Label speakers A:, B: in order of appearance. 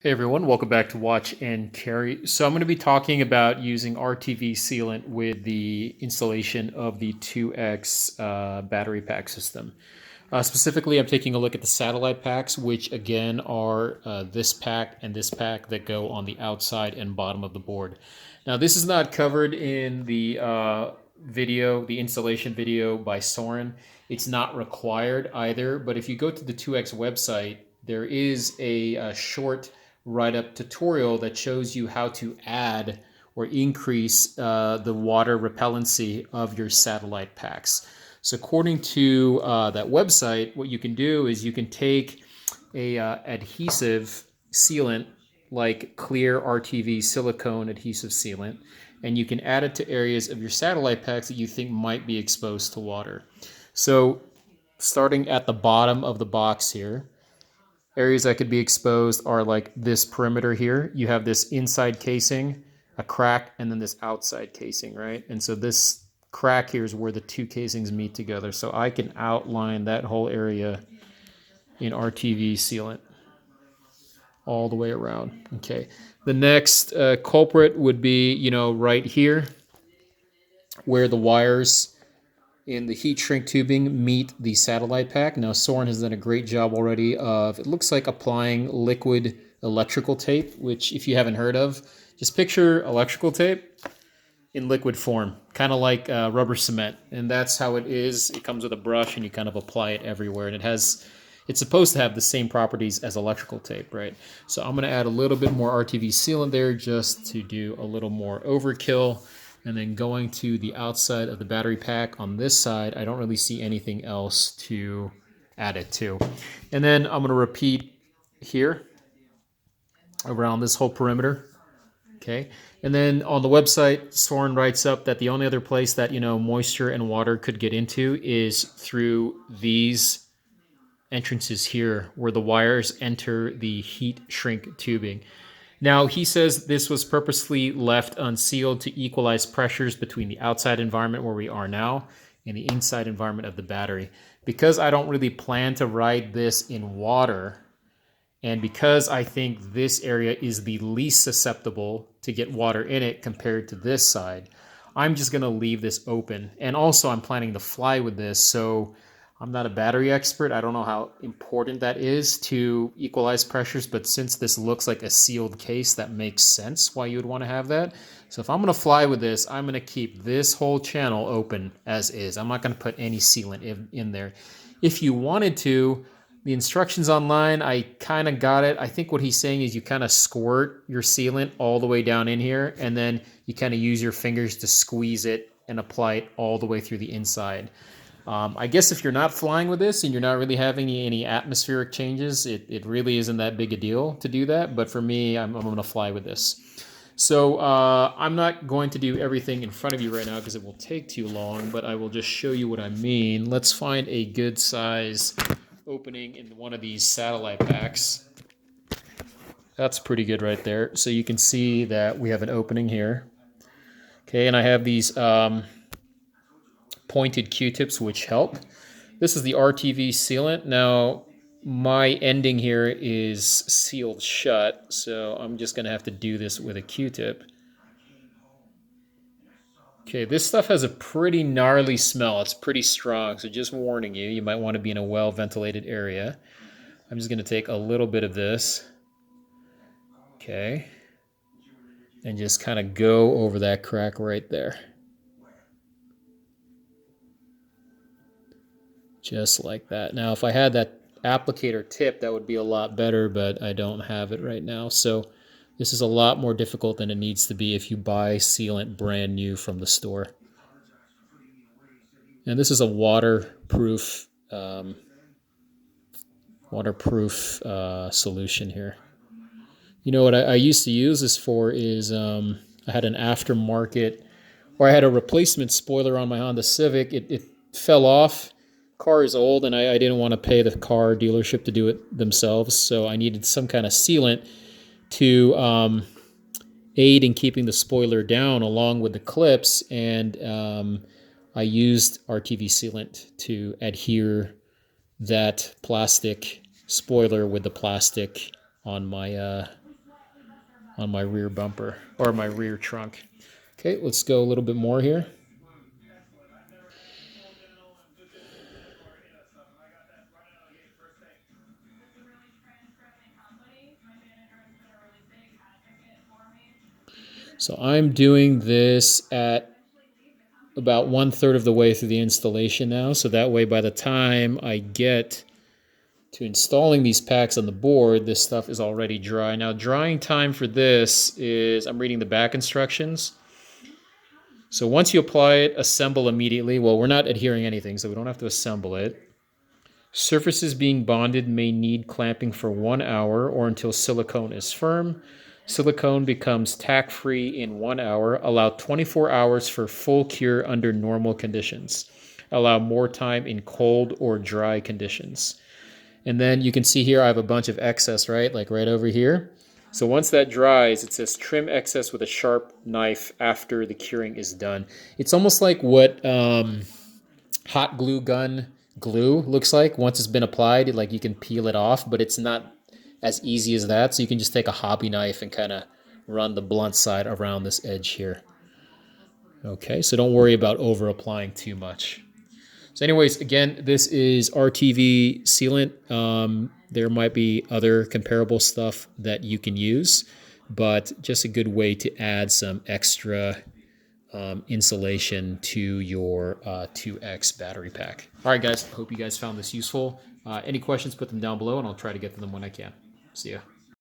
A: Hey everyone, welcome back to Watch and Carry. So I'm going to be talking about using RTV sealant with the installation of the 2X battery pack system. Specifically, I'm taking a look at the satellite packs, which again are this pack and this pack that go on the outside and bottom of the board. Now, this is not covered in the the installation video by Soren. It's not required either, but if you go to the 2X website, there is a short write-up tutorial that shows you how to add or increase the water repellency of your satellite packs. So according to that website, what you can do is you can take a adhesive sealant like clear RTV silicone adhesive sealant, and you can add it to areas of your satellite packs that you think might be exposed to water. So starting at the bottom of the box here, areas that could be exposed are like this perimeter here. You have this inside casing, a crack, and then this outside casing, right? And so this crack here is where the two casings meet together. So I can outline that whole area in RTV sealant all the way around. Okay. The next culprit would be, right here where the wires in the heat shrink tubing meet the satellite pack. Now, Soren has done a great job already of, it looks like applying liquid electrical tape, which if you haven't heard of, just picture electrical tape in liquid form, kind of like rubber cement. And that's how it is. It comes with a brush and you kind of apply it everywhere. And it's supposed to have the same properties as electrical tape, right? So I'm gonna add a little bit more RTV sealant there just to do a little more overkill. And then going to the outside of the battery pack on this side, I don't really see anything else to add it to. And then I'm going to repeat here around this whole perimeter. Okay. And then on the website, Soren writes up that the only other place that, moisture and water could get into is through these entrances here where the wires enter the heat shrink tubing. Now, he says this was purposely left unsealed to equalize pressures between the outside environment where we are now and the inside environment of the battery. Because I don't really plan to ride this in water, and because I think this area is the least susceptible to get water in it compared to this side, I'm just going to leave this open. And also, I'm planning to fly with this, so I'm not a battery expert. I don't know how important that is to equalize pressures, but since this looks like a sealed case, that makes sense why you would want to have that. So if I'm going to fly with this, I'm going to keep this whole channel open as is. I'm not going to put any sealant in there. If you wanted to, the instructions online, I kind of got it. I think what he's saying is you kind of squirt your sealant all the way down in here, and then you kind of use your fingers to squeeze it and apply it all the way through the inside. I guess if you're not flying with this and you're not really having any atmospheric changes, it really isn't that big a deal to do that. But for me, I'm going to fly with this. So I'm not going to do everything in front of you right now because it will take too long, but I will just show you what I mean. Let's find a good size opening in one of these satellite packs. That's pretty good right there. So you can see that we have an opening here. Okay, and I have these pointed Q-tips which help. This is the RTV sealant. Now my ending here is sealed shut, so I'm just going to have to do this with a Q-tip. Okay, this stuff has a pretty gnarly smell. It's pretty strong, so just warning you, you might want to be in a well-ventilated area. I'm just going to take a little bit of this, okay, and just kind of go over that crack right there. Just like that. Now, if I had that applicator tip, that would be a lot better, but I don't have it right now. So this is a lot more difficult than it needs to be if you buy sealant brand new from the store. And this is a waterproof solution here. You know what I used to use this for is I had an aftermarket, or I had a replacement spoiler on my Honda Civic. It fell off. Car is old, and I didn't want to pay the car dealership to do it themselves, so I needed some kind of sealant to aid in keeping the spoiler down along with the clips, and I used RTV sealant to adhere that plastic spoiler with the plastic on my on my rear bumper or my rear trunk. Okay, let's go a little bit more here. So I'm doing this at about 1/3 of the way through the installation now. So that way, by the time I get to installing these packs on the board, this stuff is already dry. Now, drying time for this is, I'm reading the back instructions. So once you apply it, assemble immediately. Well, we're not adhering anything, so we don't have to assemble it. Surfaces being bonded may need clamping for 1 hour or until silicone is firm. Silicone becomes tack-free in 1 hour. Allow 24 hours for full cure under normal conditions. Allow more time in cold or dry conditions. And then you can see here I have a bunch of excess, right? Like right over here. So once that dries, it says trim excess with a sharp knife after the curing is done. It's almost like what hot glue gun glue looks like. Once it's been applied, like you can peel it off, but it's not as easy as that. So you can just take a hobby knife and kind of run the blunt side around this edge here. Okay, so don't worry about over applying too much. So anyways, again, this is RTV sealant. There might be other comparable stuff that you can use, but just a good way to add some extra insulation to your 2X battery pack. All right, guys, hope you guys found this useful. Any questions, put them down below, and I'll try to get to them when I can. See ya.